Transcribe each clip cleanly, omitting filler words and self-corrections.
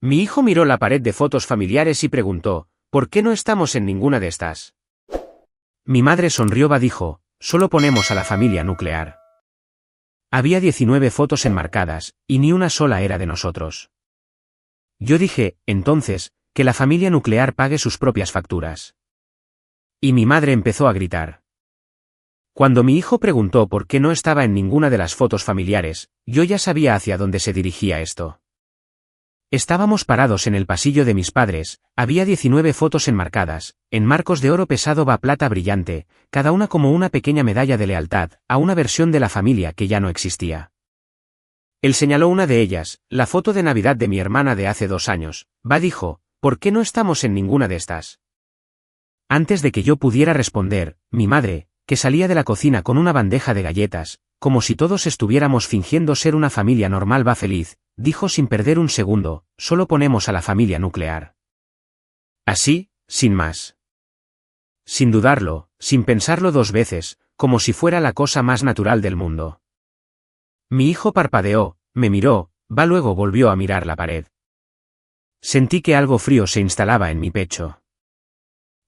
Mi hijo miró la pared de fotos familiares y preguntó, ¿por qué no estamos en ninguna de estas? Mi madre sonrió y dijo, solo ponemos a la familia nuclear. Había 19 fotos enmarcadas, y ni una sola era de nosotros. Yo dije, entonces, que la familia nuclear pague sus propias facturas. Y mi madre empezó a gritar. Cuando mi hijo preguntó por qué no estaba en ninguna de las fotos familiares, yo ya sabía hacia dónde se dirigía esto. Estábamos parados en el pasillo de mis padres, había 19 fotos enmarcadas, en marcos de oro pesado va plata brillante, cada una como una pequeña medalla de lealtad, a una versión de la familia que ya no existía. Él señaló una de ellas, la foto de Navidad de mi hermana de hace 2 años, dijo, ¿por qué no estamos en ninguna de estas? Antes de que yo pudiera responder, mi madre, que salía de la cocina con una bandeja de galletas, como si todos estuviéramos fingiendo ser una familia normal feliz, dijo sin perder un segundo, solo ponemos a la familia nuclear. Así, sin más. Sin dudarlo, sin pensarlo 2 veces, como si fuera la cosa más natural del mundo. Mi hijo parpadeó, me miró, luego volvió a mirar la pared. Sentí que algo frío se instalaba en mi pecho.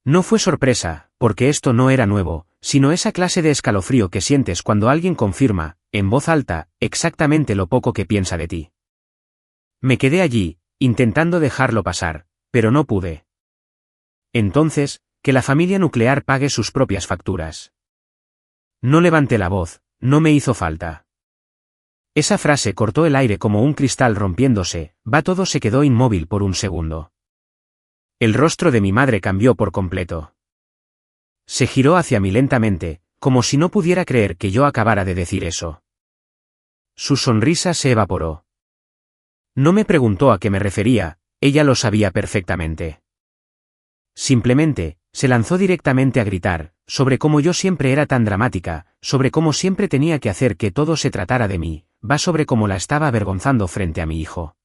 No fue sorpresa, porque esto no era nuevo, sino esa clase de escalofrío que sientes cuando alguien confirma, en voz alta, exactamente lo poco que piensa de ti. Me quedé allí, intentando dejarlo pasar, pero no pude. Entonces, que la familia nuclear pague sus propias facturas. No levanté la voz, no me hizo falta. Esa frase cortó el aire como un cristal rompiéndose, todo se quedó inmóvil por un segundo. El rostro de mi madre cambió por completo. Se giró hacia mí lentamente, como si no pudiera creer que yo acabara de decir eso. Su sonrisa se evaporó. No me preguntó a qué me refería, ella lo sabía perfectamente. Simplemente, se lanzó directamente a gritar, sobre cómo yo siempre era tan dramática, sobre cómo siempre tenía que hacer que todo se tratara de mí, sobre cómo la estaba avergonzando frente a mi hijo.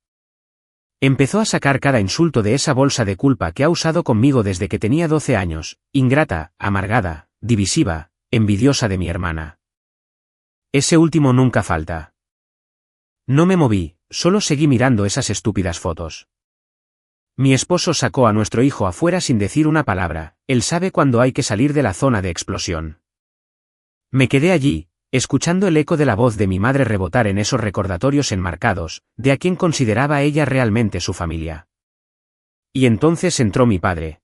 Empezó a sacar cada insulto de esa bolsa de culpa que ha usado conmigo desde que tenía 12 años, ingrata, amargada, divisiva, envidiosa de mi hermana. Ese último nunca falta. No me moví, solo seguí mirando esas estúpidas fotos. Mi esposo sacó a nuestro hijo afuera sin decir una palabra, él sabe cuándo hay que salir de la zona de explosión. Me quedé allí, escuchando el eco de la voz de mi madre rebotar en esos recordatorios enmarcados, de a quien consideraba ella realmente su familia. Y entonces entró mi padre.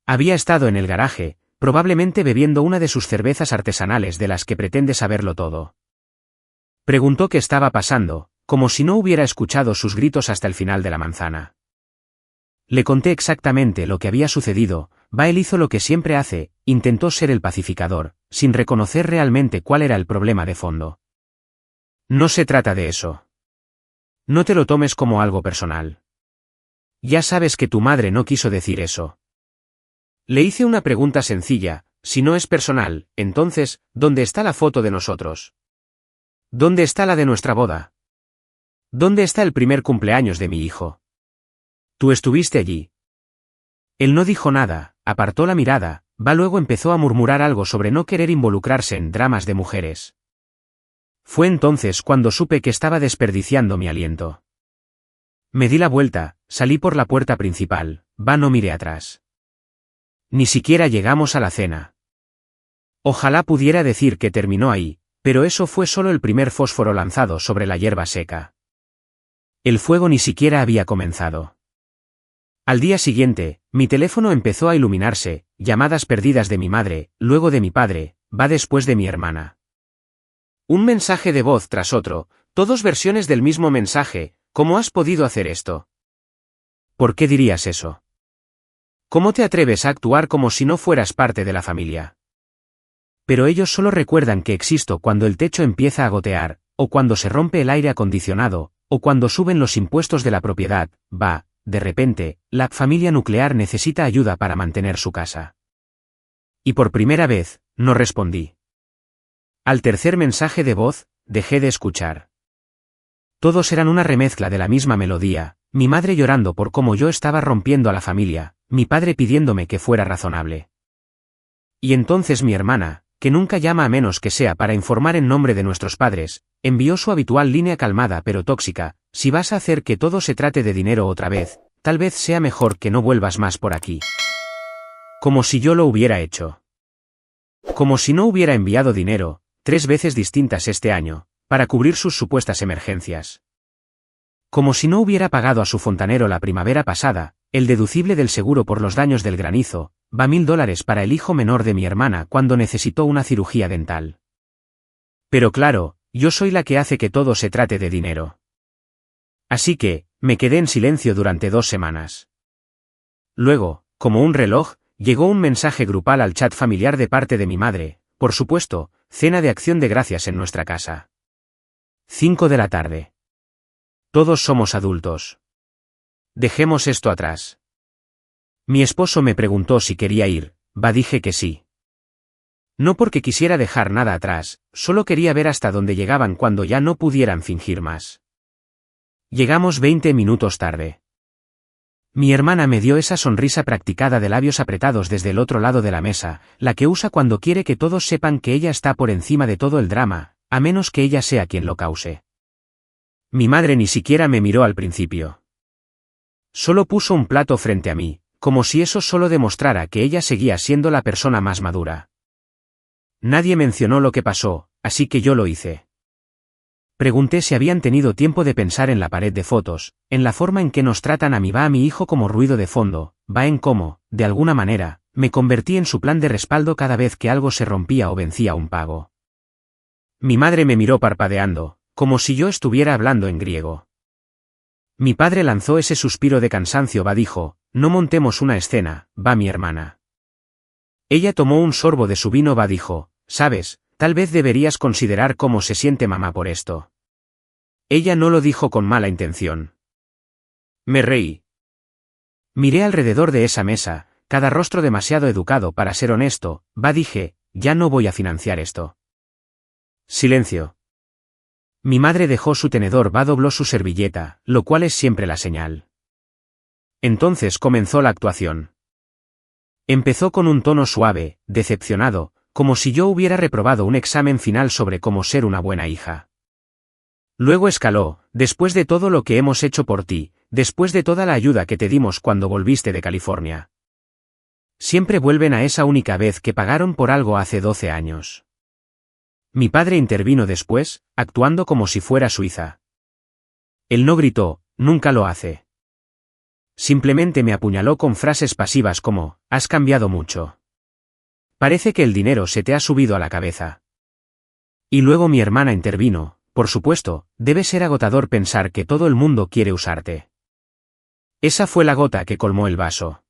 Había estado en el garaje, probablemente bebiendo una de sus cervezas artesanales de las que pretende saberlo todo. Preguntó qué estaba pasando, como si no hubiera escuchado sus gritos hasta el final de la manzana. Le conté exactamente lo que había sucedido, él hizo lo que siempre hace, intentó ser el pacificador, sin reconocer realmente cuál era el problema de fondo. No se trata de eso. No te lo tomes como algo personal. Ya sabes que tu madre no quiso decir eso. Le hice una pregunta sencilla, si no es personal, entonces, ¿dónde está la foto de nosotros? ¿Dónde está la de nuestra boda? ¿Dónde está el primer cumpleaños de mi hijo? Tú estuviste allí. Él no dijo nada, apartó la mirada, luego empezó a murmurar algo sobre no querer involucrarse en dramas de mujeres. Fue entonces cuando supe que estaba desperdiciando mi aliento. Me di la vuelta, salí por la puerta principal, no miré atrás. Ni siquiera llegamos a la cena. Ojalá pudiera decir que terminó ahí, pero eso fue solo el primer fósforo lanzado sobre la hierba seca. El fuego ni siquiera había comenzado. Al día siguiente, mi teléfono empezó a iluminarse, llamadas perdidas de mi madre, luego de mi padre, después de mi hermana. Un mensaje de voz tras otro, todos versiones del mismo mensaje, ¿cómo has podido hacer esto? ¿Por qué dirías eso? ¿Cómo te atreves a actuar como si no fueras parte de la familia? Pero ellos solo recuerdan que existo cuando el techo empieza a gotear, o cuando se rompe el aire acondicionado, o cuando suben los impuestos de la propiedad, de repente, la familia nuclear necesita ayuda para mantener su casa. Y por primera vez, no respondí. Al tercer mensaje de voz, dejé de escuchar. Todos eran una remezcla de la misma melodía, mi madre llorando por cómo yo estaba rompiendo a la familia, mi padre pidiéndome que fuera razonable. Y entonces mi hermana, que nunca llama a menos que sea para informar en nombre de nuestros padres, envió su habitual línea calmada pero tóxica, si vas a hacer que todo se trate de dinero otra vez, tal vez sea mejor que no vuelvas más por aquí. Como si yo lo hubiera hecho. Como si no hubiera enviado dinero, 3 veces distintas este año, para cubrir sus supuestas emergencias. Como si no hubiera pagado a su fontanero la primavera pasada, el deducible del seguro por los daños del granizo, va $1000 para el hijo menor de mi hermana cuando necesitó una cirugía dental. Pero claro, yo soy la que hace que todo se trate de dinero. Así que, me quedé en silencio durante 2 semanas. Luego, como un reloj, llegó un mensaje grupal al chat familiar de parte de mi madre, por supuesto, cena de acción de gracias en nuestra casa. 5 de la tarde. Todos somos adultos. Dejemos esto atrás. Mi esposo me preguntó si quería ir, dije que sí. No porque quisiera dejar nada atrás, solo quería ver hasta dónde llegaban cuando ya no pudieran fingir más. Llegamos 20 minutos tarde. Mi hermana me dio esa sonrisa practicada de labios apretados desde el otro lado de la mesa, la que usa cuando quiere que todos sepan que ella está por encima de todo el drama, a menos que ella sea quien lo cause. Mi madre ni siquiera me miró al principio. Solo puso un plato frente a mí, como si eso solo demostrara que ella seguía siendo la persona más madura. Nadie mencionó lo que pasó, así que yo lo hice. Pregunté si habían tenido tiempo de pensar en la pared de fotos, en la forma en que nos tratan a mi hijo como ruido de fondo, en cómo, de alguna manera, me convertí en su plan de respaldo cada vez que algo se rompía o vencía un pago. Mi madre me miró parpadeando, como si yo estuviera hablando en griego. Mi padre lanzó ese suspiro de cansancio, dijo, no montemos una escena, mi hermana. Ella tomó un sorbo de su vino, dijo, sabes, tal vez deberías considerar cómo se siente mamá por esto. Ella no lo dijo con mala intención. Me reí. Miré alrededor de esa mesa, cada rostro demasiado educado para ser honesto, dije, ya no voy a financiar esto. Silencio. Mi madre dejó su tenedor, dobló su servilleta, lo cual es siempre la señal. Entonces comenzó la actuación. Empezó con un tono suave, decepcionado, como si yo hubiera reprobado un examen final sobre cómo ser una buena hija. Luego escaló, después de todo lo que hemos hecho por ti, después de toda la ayuda que te dimos cuando volviste de California. Siempre vuelven a esa única vez que pagaron por algo hace 12 años. Mi padre intervino después, actuando como si fuera Suiza. Él no gritó, nunca lo hace. Simplemente me apuñaló con frases pasivas como, has cambiado mucho. Parece que el dinero se te ha subido a la cabeza. Y luego mi hermana intervino, por supuesto, debe ser agotador pensar que todo el mundo quiere usarte. Esa fue la gota que colmó el vaso.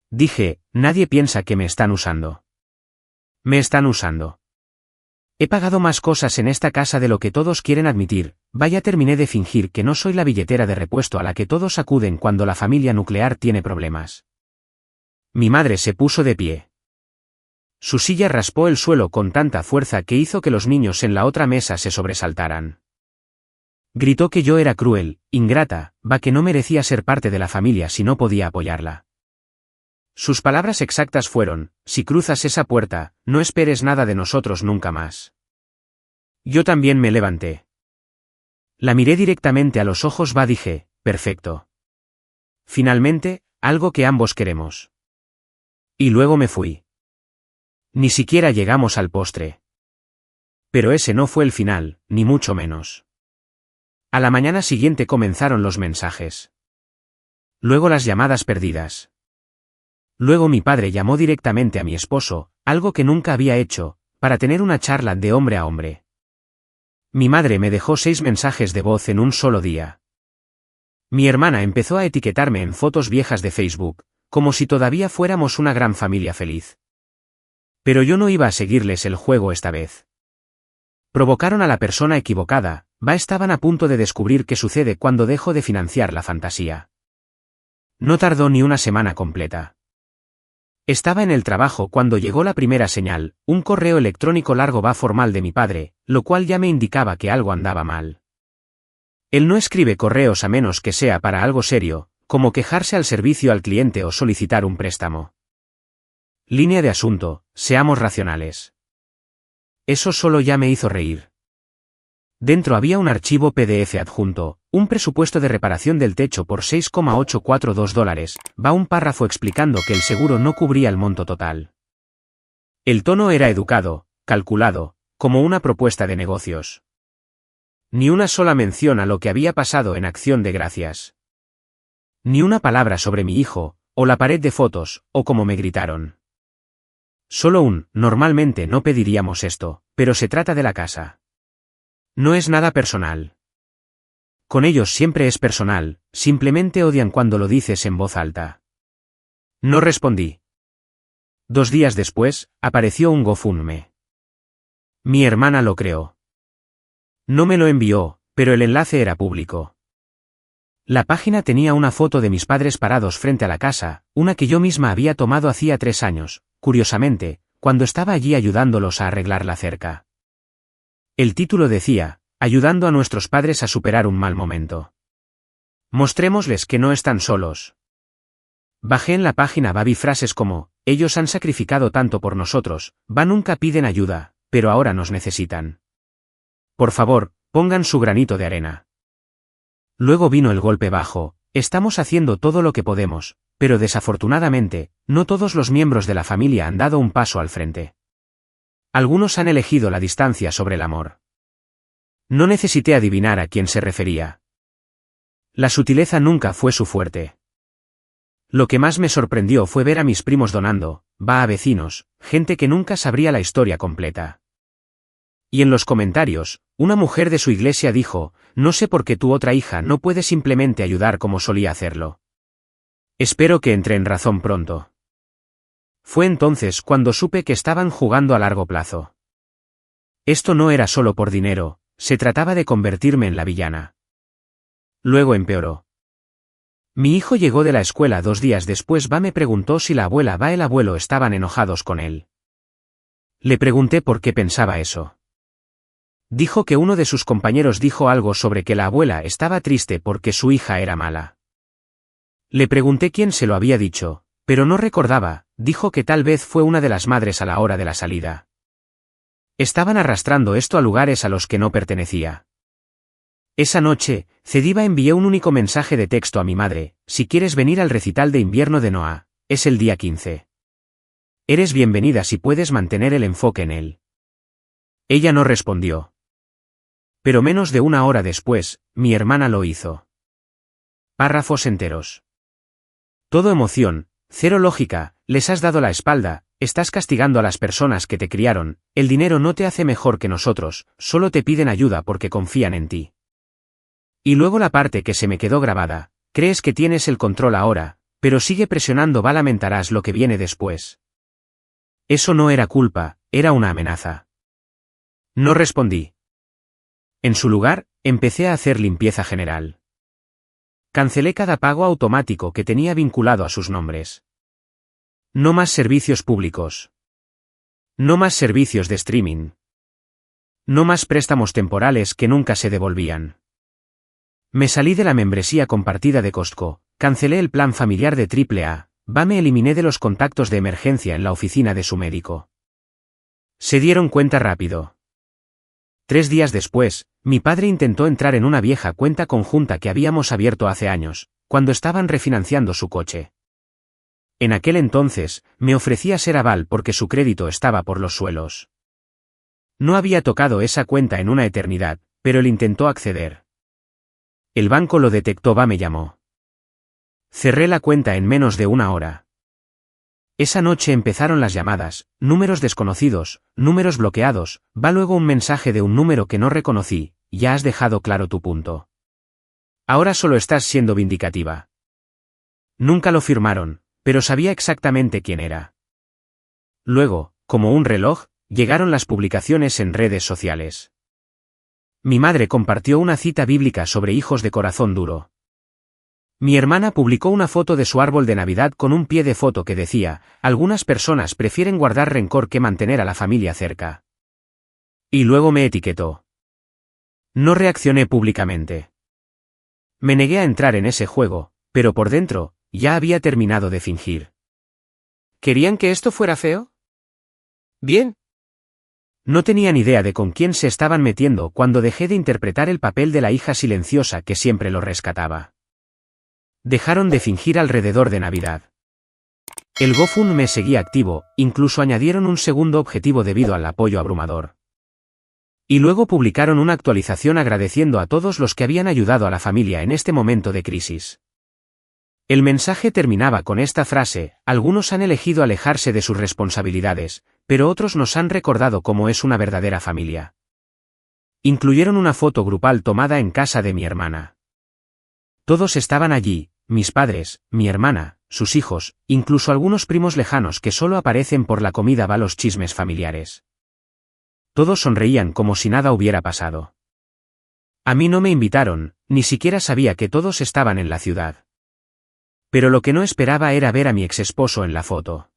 Dije, nadie piensa que me están usando. Me están usando. He pagado más cosas en esta casa de lo que todos quieren admitir, terminé de fingir que no soy la billetera de repuesto a la que todos acuden cuando la familia nuclear tiene problemas. Mi madre se puso de pie. Su silla raspó el suelo con tanta fuerza que hizo que los niños en la otra mesa se sobresaltaran. Gritó que yo era cruel, ingrata, que no merecía ser parte de la familia si no podía apoyarla. Sus palabras exactas fueron, si cruzas esa puerta, no esperes nada de nosotros nunca más. Yo también me levanté. La miré directamente a los ojos, dije, perfecto. Finalmente, algo que ambos queremos. Y luego me fui. Ni siquiera llegamos al postre. Pero ese no fue el final, ni mucho menos. A la mañana siguiente comenzaron los mensajes. Luego las llamadas perdidas. Luego mi padre llamó directamente a mi esposo, algo que nunca había hecho, para tener una charla de hombre a hombre. Mi madre me dejó 6 mensajes de voz en un solo día. Mi hermana empezó a etiquetarme en fotos viejas de Facebook, como si todavía fuéramos una gran familia feliz. Pero yo no iba a seguirles el juego esta vez. Provocaron a la persona equivocada, estaban a punto de descubrir qué sucede cuando dejo de financiar la fantasía. No tardó ni una semana completa. Estaba en el trabajo cuando llegó la primera señal, un correo electrónico largo formal de mi padre, lo cual ya me indicaba que algo andaba mal. Él no escribe correos a menos que sea para algo serio, como quejarse al servicio al cliente o solicitar un préstamo. Línea de asunto, seamos racionales. Eso solo ya me hizo reír. Dentro había un archivo PDF adjunto, Un presupuesto de reparación del techo por $6,842. Va un párrafo explicando que el seguro no cubría el monto total. El tono era educado, calculado, como una propuesta de negocios. Ni una sola mención a lo que había pasado en Acción de Gracias. Ni una palabra sobre mi hijo, o la pared de fotos, o cómo me gritaron. Solo normalmente no pediríamos esto, pero se trata de la casa. No es nada personal. Con ellos siempre es personal, simplemente odian cuando lo dices en voz alta. No respondí. 2 días después, apareció un GoFundMe. Mi hermana lo creó. No me lo envió, pero el enlace era público. La página tenía una foto de mis padres parados frente a la casa, una que yo misma había tomado hacía 3 años, curiosamente, cuando estaba allí ayudándolos a arreglar la cerca. El título decía, ayudando a nuestros padres a superar un mal momento. Mostrémosles que no están solos. Bajé en la página vi frases como, ellos han sacrificado tanto por nosotros, nunca piden ayuda, pero ahora nos necesitan. Por favor, pongan su granito de arena. Luego vino el golpe bajo, estamos haciendo todo lo que podemos, pero desafortunadamente, no todos los miembros de la familia han dado un paso al frente. Algunos han elegido la distancia sobre el amor. No necesité adivinar a quién se refería. La sutileza nunca fue su fuerte. Lo que más me sorprendió fue ver a mis primos donando, a vecinos, gente que nunca sabría la historia completa. Y en los comentarios, una mujer de su iglesia dijo, no sé por qué tu otra hija no puede simplemente ayudar como solía hacerlo. Espero que entre en razón pronto. Fue entonces cuando supe que estaban jugando a largo plazo. Esto no era solo por dinero, se trataba de convertirme en la villana. Luego empeoró. Mi hijo llegó de la escuela 2 días después. Me preguntó si la abuela y el abuelo estaban enojados con él. Le pregunté por qué pensaba eso. Dijo que uno de sus compañeros dijo algo sobre que la abuela estaba triste porque su hija era mala. Le pregunté quién se lo había dicho, pero no recordaba. Dijo que tal vez fue una de las madres a la hora de la salida. Estaban arrastrando esto a lugares a los que no pertenecía. Esa noche, envié un único mensaje de texto a mi madre, si quieres venir al recital de invierno de Noah, es el día 15. Eres bienvenida si puedes mantener el enfoque en él. Ella no respondió. Pero menos de 1 hora después, mi hermana lo hizo. Párrafos enteros. Todo emoción, cero lógica, les has dado la espalda, estás castigando a las personas que te criaron, el dinero no te hace mejor que nosotros, solo te piden ayuda porque confían en ti. Y luego la parte que se me quedó grabada, crees que tienes el control ahora, pero sigue presionando, lamentarás lo que viene después. Eso no era culpa, era una amenaza. No respondí. En su lugar, empecé a hacer limpieza general. Cancelé cada pago automático que tenía vinculado a sus nombres. No más servicios públicos. No más servicios de streaming. No más préstamos temporales que nunca se devolvían. Me salí de la membresía compartida de Costco, cancelé el plan familiar de AAA, me eliminé de los contactos de emergencia en la oficina de su médico. Se dieron cuenta rápido. 3 días después, mi padre intentó entrar en una vieja cuenta conjunta que habíamos abierto hace años, cuando estaban refinanciando su coche. En aquel entonces, me ofrecía ser aval porque su crédito estaba por los suelos. No había tocado esa cuenta en una eternidad, pero él intentó acceder. El banco lo detectó, me llamó. Cerré la cuenta en menos de 1 hora. Esa noche empezaron las llamadas, números desconocidos, números bloqueados, luego un mensaje de un número que no reconocí, ya has dejado claro tu punto. Ahora solo estás siendo vindicativa. Nunca lo firmaron, pero sabía exactamente quién era. Luego, como un reloj, llegaron las publicaciones en redes sociales. Mi madre compartió una cita bíblica sobre hijos de corazón duro. Mi hermana publicó una foto de su árbol de Navidad con un pie de foto que decía, algunas personas prefieren guardar rencor que mantener a la familia cerca. Y luego me etiquetó. No reaccioné públicamente. Me negué a entrar en ese juego, pero por dentro, ya había terminado de fingir. ¿Querían que esto fuera feo? Bien. No tenía ni idea de con quién se estaban metiendo cuando dejé de interpretar el papel de la hija silenciosa que siempre lo rescataba. Dejaron de fingir alrededor de Navidad. El GoFundMe seguía activo, incluso añadieron un segundo objetivo debido al apoyo abrumador. Y luego publicaron una actualización agradeciendo a todos los que habían ayudado a la familia en este momento de crisis. El mensaje terminaba con esta frase: algunos han elegido alejarse de sus responsabilidades, pero otros nos han recordado cómo es una verdadera familia. Incluyeron una foto grupal tomada en casa de mi hermana. Todos estaban allí, mis padres, mi hermana, sus hijos, incluso algunos primos lejanos que solo aparecen por la comida va los chismes familiares. Todos sonreían como si nada hubiera pasado. A mí no me invitaron, ni siquiera sabía que todos estaban en la ciudad. Pero lo que no esperaba era ver a mi exesposo en la foto.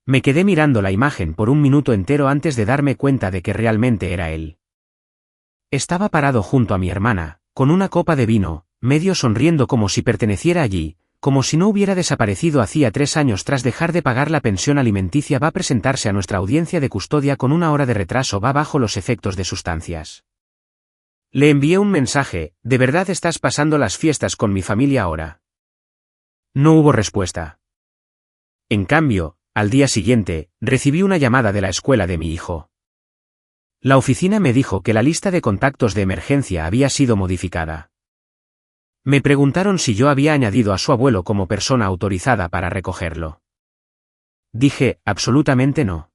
Me quedé mirando la imagen por un minuto entero antes de darme cuenta de que realmente era él. Estaba parado junto a mi hermana, con una copa de vino, medio sonriendo como si perteneciera allí, como si no hubiera desaparecido hacía 3 años tras dejar de pagar la pensión alimenticia. Va a presentarse a nuestra audiencia de custodia con 1 hora de retraso, va bajo los efectos de sustancias. Le envié un mensaje: ¿de verdad estás pasando las fiestas con mi familia ahora? No hubo respuesta. En cambio, al día siguiente, recibí una llamada de la escuela de mi hijo. La oficina me dijo que la lista de contactos de emergencia había sido modificada. Me preguntaron si yo había añadido a su abuelo como persona autorizada para recogerlo. Dije: absolutamente no.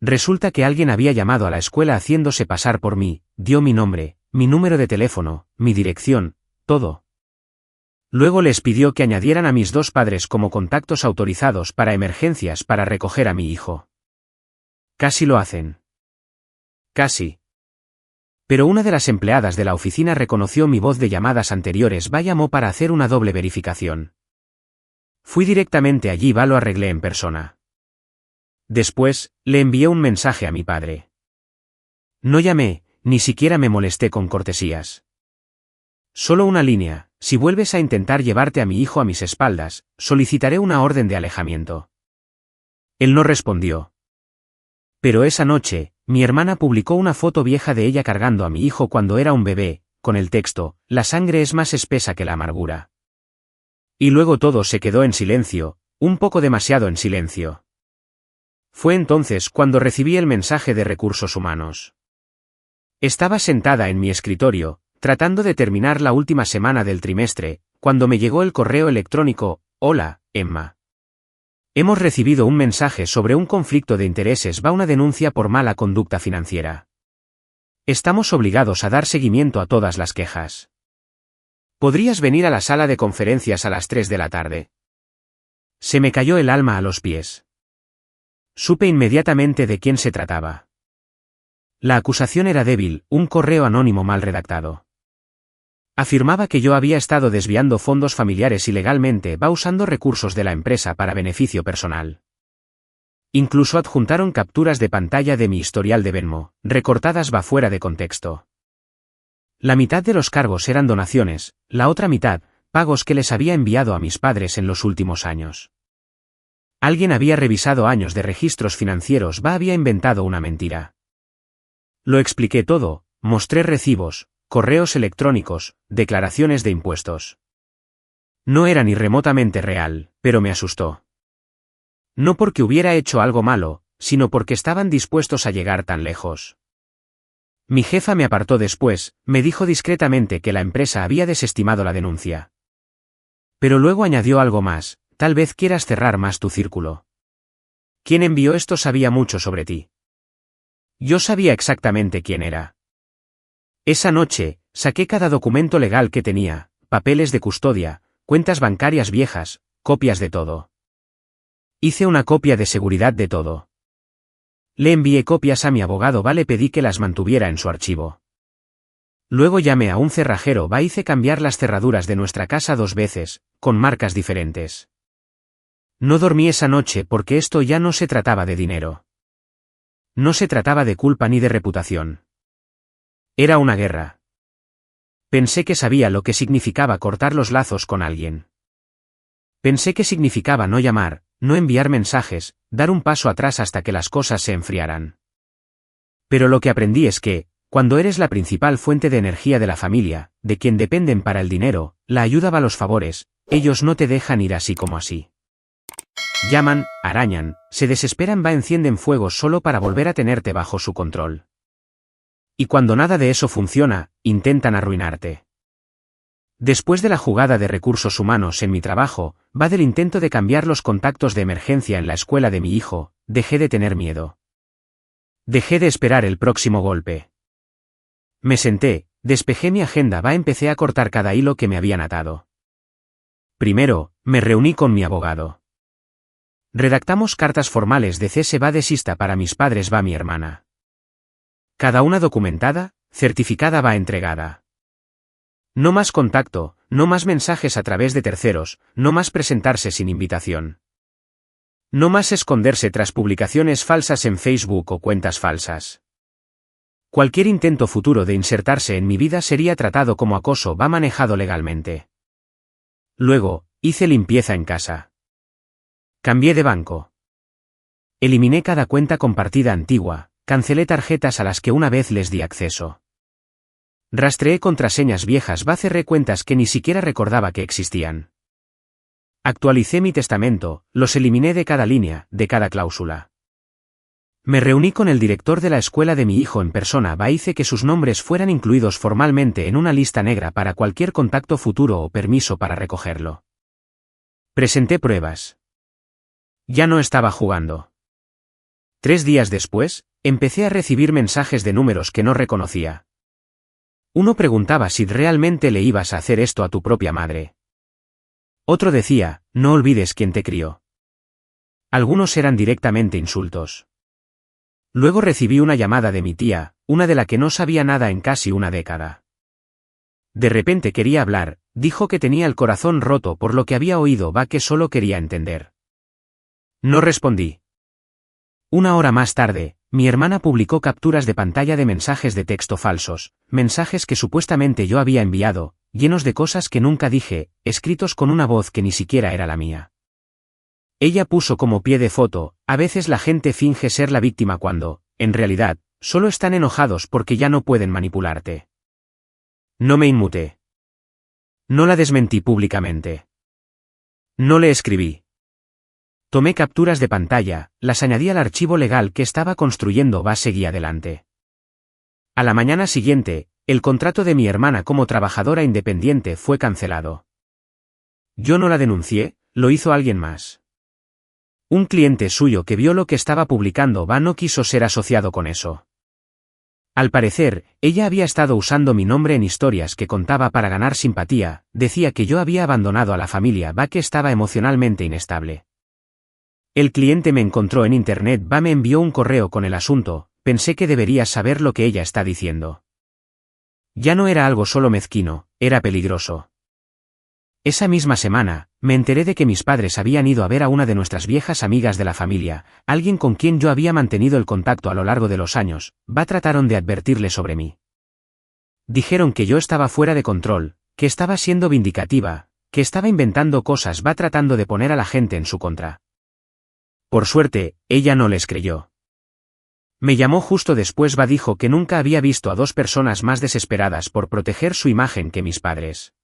Resulta que alguien había llamado a la escuela haciéndose pasar por mí, dio mi nombre, mi número de teléfono, mi dirección, todo. Luego les pidió que añadieran a mis 2 padres como contactos autorizados para emergencias para recoger a mi hijo. Casi lo hacen. Casi. Pero una de las empleadas de la oficina reconoció mi voz de llamadas anteriores. Llamó para hacer una doble verificación. Fui directamente allí, lo arreglé en persona. Después, le envié un mensaje a mi padre. No llamé, ni siquiera me molesté con cortesías. Solo una línea: si vuelves a intentar llevarte a mi hijo a mis espaldas, solicitaré una orden de alejamiento. Él no respondió. Pero esa noche, mi hermana publicó una foto vieja de ella cargando a mi hijo cuando era un bebé, con el texto: la sangre es más espesa que la amargura. Y luego todo se quedó en silencio, un poco demasiado en silencio. Fue entonces cuando recibí el mensaje de Recursos Humanos. Estaba sentada en mi escritorio, tratando de terminar la última semana del trimestre, cuando me llegó el correo electrónico: hola, Emma. Hemos recibido un mensaje sobre un conflicto de intereses, una denuncia por mala conducta financiera. Estamos obligados a dar seguimiento a todas las quejas. ¿Podrías venir a la sala de conferencias a las 3 de la tarde? Se me cayó el alma a los pies. Supe inmediatamente de quién se trataba. La acusación era débil: un correo anónimo mal redactado. Afirmaba que yo había estado desviando fondos familiares ilegalmente, usando recursos de la empresa para beneficio personal. Incluso adjuntaron capturas de pantalla de mi historial de Venmo, recortadas fuera de contexto. La mitad de los cargos eran donaciones, la otra mitad, pagos que les había enviado a mis padres en los últimos años. Alguien había revisado años de registros financieros, había inventado una mentira. Lo expliqué todo, mostré recibos, correos electrónicos, declaraciones de impuestos. No era ni remotamente real, pero me asustó. No porque hubiera hecho algo malo, sino porque estaban dispuestos a llegar tan lejos. Mi jefa me apartó después, me dijo discretamente que la empresa había desestimado la denuncia. Pero luego añadió algo más: tal vez quieras cerrar más tu círculo. Quien envió esto sabía mucho sobre ti. Yo sabía exactamente quién era. Esa noche, saqué cada documento legal que tenía, papeles de custodia, cuentas bancarias viejas, copias de todo. Hice una copia de seguridad de todo. Le envié copias a mi abogado, le pedí que las mantuviera en su archivo. Luego llamé a un cerrajero, hice cambiar las cerraduras de nuestra casa 2 veces, con marcas diferentes. No dormí esa noche porque esto ya no se trataba de dinero. No se trataba de culpa ni de reputación. Era una guerra. Pensé que sabía lo que significaba cortar los lazos con alguien. Pensé que significaba no llamar, no enviar mensajes, dar un paso atrás hasta que las cosas se enfriaran. Pero lo que aprendí es que, cuando eres la principal fuente de energía de la familia, de quien dependen para el dinero, la ayuda va a los favores, ellos no te dejan ir así como así. Llaman, arañan, se desesperan, encienden fuegos solo para volver a tenerte bajo su control. Y cuando nada de eso funciona, intentan arruinarte. Después de la jugada de recursos humanos en mi trabajo, va del intento de cambiar los contactos de emergencia en la escuela de mi hijo, dejé de tener miedo. Dejé de esperar el próximo golpe. Me senté, despejé mi agenda, empecé a cortar cada hilo que me habían atado. Primero, me reuní con mi abogado. Redactamos cartas formales de cese desista para mis padres mi hermana. Cada una documentada, certificada entregada. No más contacto, no más mensajes a través de terceros, no más presentarse sin invitación. No más esconderse tras publicaciones falsas en Facebook o cuentas falsas. Cualquier intento futuro de insertarse en mi vida sería tratado como acoso, manejado legalmente. Luego, hice limpieza en casa. Cambié de banco. Eliminé cada cuenta compartida antigua, cancelé tarjetas a las que una vez les di acceso. Rastreé contraseñas viejas, cerré cuentas que ni siquiera recordaba que existían. Actualicé mi testamento, los eliminé de cada línea, de cada cláusula. Me reuní con el director de la escuela de mi hijo en persona, hice que sus nombres fueran incluidos formalmente en una lista negra para cualquier contacto futuro o permiso para recogerlo. Presenté pruebas. Ya no estaba jugando. 3 días después, empecé a recibir mensajes de números que no reconocía. Uno preguntaba si realmente le ibas a hacer esto a tu propia madre. Otro decía, no olvides quién te crió. Algunos eran directamente insultos. Luego recibí una llamada de mi tía, una de la que no sabía nada en casi una década. De repente quería hablar, dijo que tenía el corazón roto por lo que había oído, que solo quería entender. No respondí. 1 hora más tarde, mi hermana publicó capturas de pantalla de mensajes de texto falsos, mensajes que supuestamente yo había enviado, llenos de cosas que nunca dije, escritos con una voz que ni siquiera era la mía. Ella puso como pie de foto, a veces la gente finge ser la víctima cuando, en realidad, solo están enojados porque ya no pueden manipularte. No me inmuté. No la desmentí públicamente. No le escribí. Tomé capturas de pantalla, las añadí al archivo legal que estaba construyendo, seguí adelante. A la mañana siguiente, el contrato de mi hermana como trabajadora independiente fue cancelado. Yo no la denuncié, lo hizo alguien más. Un cliente suyo que vio lo que estaba publicando no quiso ser asociado con eso. Al parecer, ella había estado usando mi nombre en historias que contaba para ganar simpatía, decía que yo había abandonado a la familia, que estaba emocionalmente inestable. El cliente me encontró en internet, me envió un correo con el asunto, pensé que deberías saber lo que ella está diciendo. Ya no era algo solo mezquino, era peligroso. Esa misma semana, me enteré de que mis padres habían ido a ver a una de nuestras viejas amigas de la familia, alguien con quien yo había mantenido el contacto a lo largo de los años, trataron de advertirle sobre mí. Dijeron que yo estaba fuera de control, que estaba siendo vindicativa, que estaba inventando cosas, tratando de poner a la gente en su contra. Por suerte, ella no les creyó. Me llamó justo después, dijo que nunca había visto a 2 personas más desesperadas por proteger su imagen que mis padres.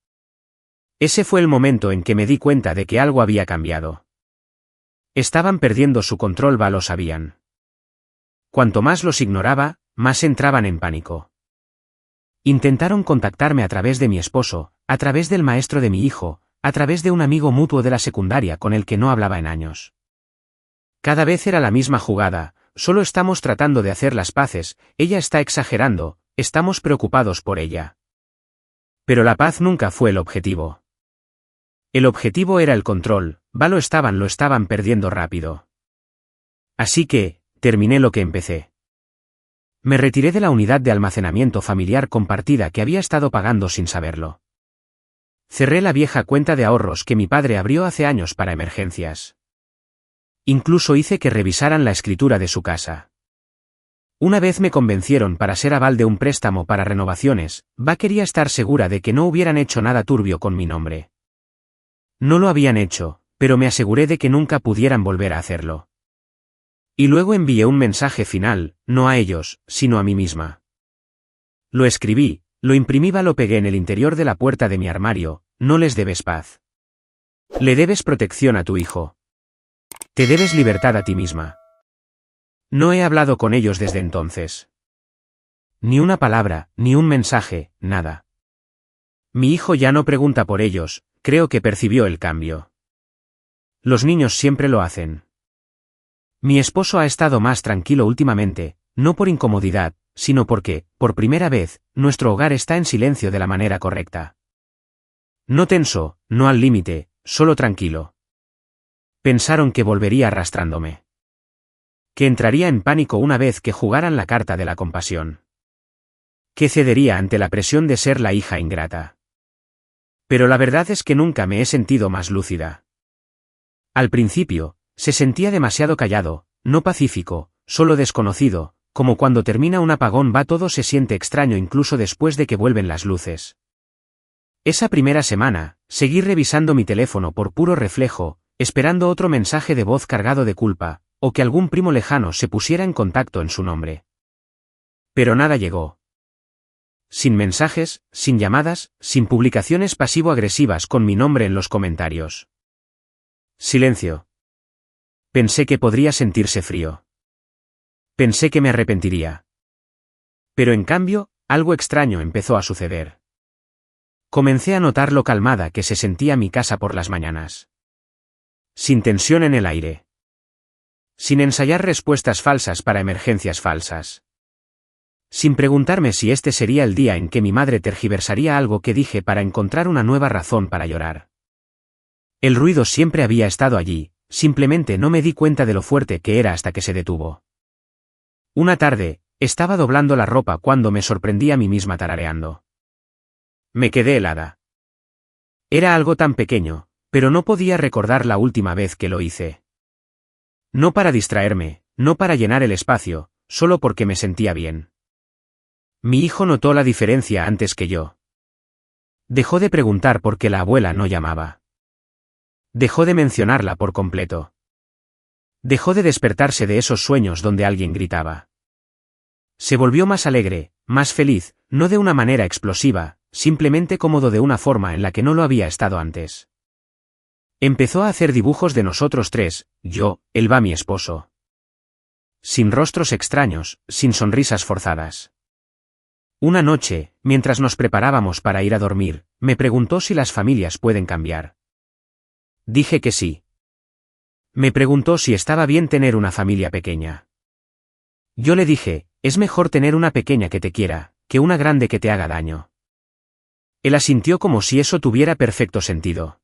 Ese fue el momento en que me di cuenta de que algo había cambiado. Estaban perdiendo su control, lo sabían. Cuanto más los ignoraba, más entraban en pánico. Intentaron contactarme a través de mi esposo, a través del maestro de mi hijo, a través de un amigo mutuo de la secundaria con el que no hablaba en años. Cada vez era la misma jugada, solo estamos tratando de hacer las paces, ella está exagerando, estamos preocupados por ella. Pero la paz nunca fue el objetivo. El objetivo era el control, lo estaban perdiendo rápido. Así que, terminé lo que empecé. Me retiré de la unidad de almacenamiento familiar compartida que había estado pagando sin saberlo. Cerré la vieja cuenta de ahorros que mi padre abrió hace años para emergencias. Incluso hice que revisaran la escritura de su casa. Una vez me convencieron para ser aval de un préstamo para renovaciones, quería estar segura de que no hubieran hecho nada turbio con mi nombre. No lo habían hecho, pero me aseguré de que nunca pudieran volver a hacerlo. Y luego envié un mensaje final, no a ellos, sino a mí misma. Lo escribí, lo imprimí, lo pegué en el interior de la puerta de mi armario: no les debes paz. Le debes protección a tu hijo. Te debes libertad a ti misma. No he hablado con ellos desde entonces. Ni una palabra, ni un mensaje, nada. Mi hijo ya no pregunta por ellos, creo que percibió el cambio. Los niños siempre lo hacen. Mi esposo ha estado más tranquilo últimamente, no por incomodidad, sino porque, por primera vez, nuestro hogar está en silencio de la manera correcta. No tenso, no al límite, solo tranquilo. Pensaron que volvería arrastrándome. Que entraría en pánico una vez que jugaran la carta de la compasión. Que cedería ante la presión de ser la hija ingrata. Pero la verdad es que nunca me he sentido más lúcida. Al principio, se sentía demasiado callado, no pacífico, solo desconocido, como cuando termina un apagón todo se siente extraño incluso después de que vuelven las luces. Esa primera semana, seguí revisando mi teléfono por puro reflejo, esperando otro mensaje de voz cargado de culpa, o que algún primo lejano se pusiera en contacto en su nombre. Pero nada llegó. Sin mensajes, sin llamadas, sin publicaciones pasivo-agresivas con mi nombre en los comentarios. Silencio. Pensé que podría sentirse frío. Pensé que me arrepentiría. Pero en cambio, algo extraño empezó a suceder. Comencé a notar lo calmada que se sentía mi casa por las mañanas. Sin tensión en el aire. Sin ensayar respuestas falsas para emergencias falsas. Sin preguntarme si este sería el día en que mi madre tergiversaría algo que dije para encontrar una nueva razón para llorar. El ruido siempre había estado allí, simplemente no me di cuenta de lo fuerte que era hasta que se detuvo. Una tarde, estaba doblando la ropa cuando me sorprendí a mí misma tarareando. Me quedé helada. Era algo tan pequeño, pero no podía recordar la última vez que lo hice. No para distraerme, no para llenar el espacio, solo porque me sentía bien. Mi hijo notó la diferencia antes que yo. Dejó de preguntar por qué la abuela no llamaba. Dejó de mencionarla por completo. Dejó de despertarse de esos sueños donde alguien gritaba. Se volvió más alegre, más feliz, no de una manera explosiva, simplemente cómodo de una forma en la que no lo había estado antes. Empezó a hacer dibujos de nosotros tres, yo, él, mi esposo. Sin rostros extraños, sin sonrisas forzadas. Una noche, mientras nos preparábamos para ir a dormir, me preguntó si las familias pueden cambiar. Dije que sí. Me preguntó si estaba bien tener una familia pequeña. Yo le dije, es mejor tener una pequeña que te quiera, que una grande que te haga daño. Él asintió como si eso tuviera perfecto sentido.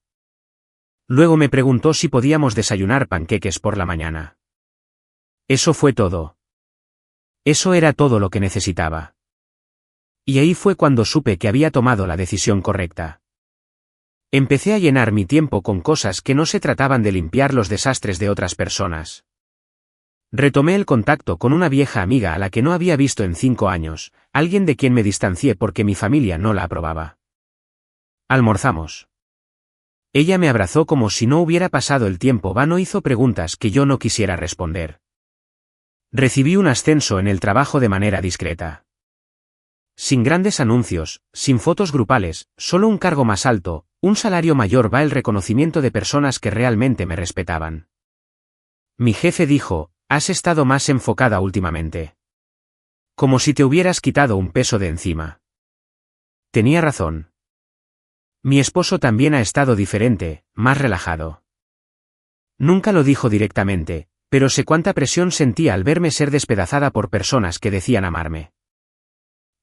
Luego me preguntó si podíamos desayunar panqueques por la mañana. Eso fue todo. Eso era todo lo que necesitaba. Y ahí fue cuando supe que había tomado la decisión correcta. Empecé a llenar mi tiempo con cosas que no se trataban de limpiar los desastres de otras personas. Retomé el contacto con una vieja amiga a la que no había visto en 5 años, alguien de quien me distancié porque mi familia no la aprobaba. Almorzamos. Ella me abrazó como si no hubiera pasado el tiempo, no hizo preguntas que yo no quisiera responder. Recibí un ascenso en el trabajo de manera discreta. Sin grandes anuncios, sin fotos grupales, solo un cargo más alto, un salario mayor, el reconocimiento de personas que realmente me respetaban. Mi jefe dijo, has estado más enfocada últimamente. Como si te hubieras quitado un peso de encima. Tenía razón. Mi esposo también ha estado diferente, más relajado. Nunca lo dijo directamente, pero sé cuánta presión sentía al verme ser despedazada por personas que decían amarme.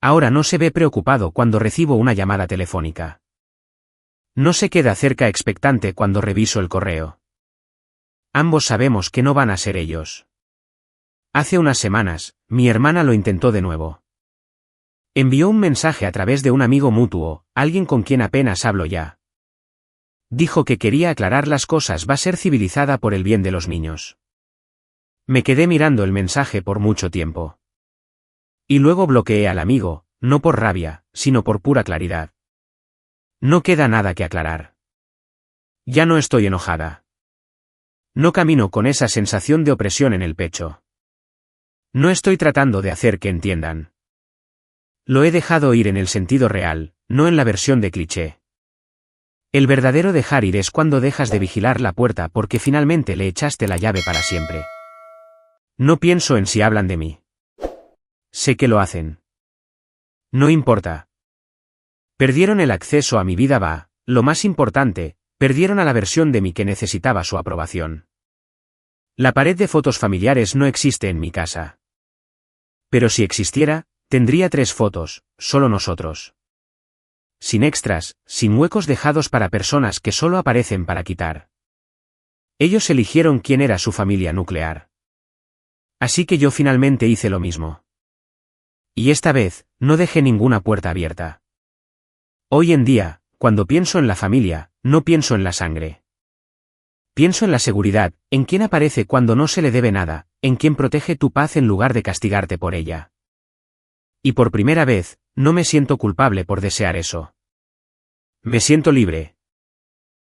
Ahora no se ve preocupado cuando recibo una llamada telefónica. No se queda cerca expectante cuando reviso el correo. Ambos sabemos que no van a ser ellos. Hace unas semanas, mi hermana lo intentó de nuevo. Envió un mensaje a través de un amigo mutuo, alguien con quien apenas hablo ya. Dijo que quería aclarar las cosas, va a ser civilizada por el bien de los niños. Me quedé mirando el mensaje por mucho tiempo. Y luego bloqueé al amigo, no por rabia, sino por pura claridad. No queda nada que aclarar. Ya no estoy enojada. No camino con esa sensación de opresión en el pecho. No estoy tratando de hacer que entiendan. Lo he dejado ir en el sentido real, no en la versión de cliché. El verdadero dejar ir es cuando dejas de vigilar la puerta porque finalmente le echaste la llave para siempre. No pienso en si hablan de mí. Sé que lo hacen. No importa. Perdieron el acceso a mi vida, lo más importante, perdieron a la versión de mí que necesitaba su aprobación. La pared de fotos familiares no existe en mi casa. Pero si existiera, tendría 3 fotos, solo nosotros. Sin extras, sin huecos dejados para personas que solo aparecen para quitar. Ellos eligieron quién era su familia nuclear. Así que yo finalmente hice lo mismo. Y esta vez, no dejé ninguna puerta abierta. Hoy en día, cuando pienso en la familia, no pienso en la sangre. Pienso en la seguridad, en quien aparece cuando no se le debe nada, en quien protege tu paz en lugar de castigarte por ella. Y por primera vez, no me siento culpable por desear eso. Me siento libre.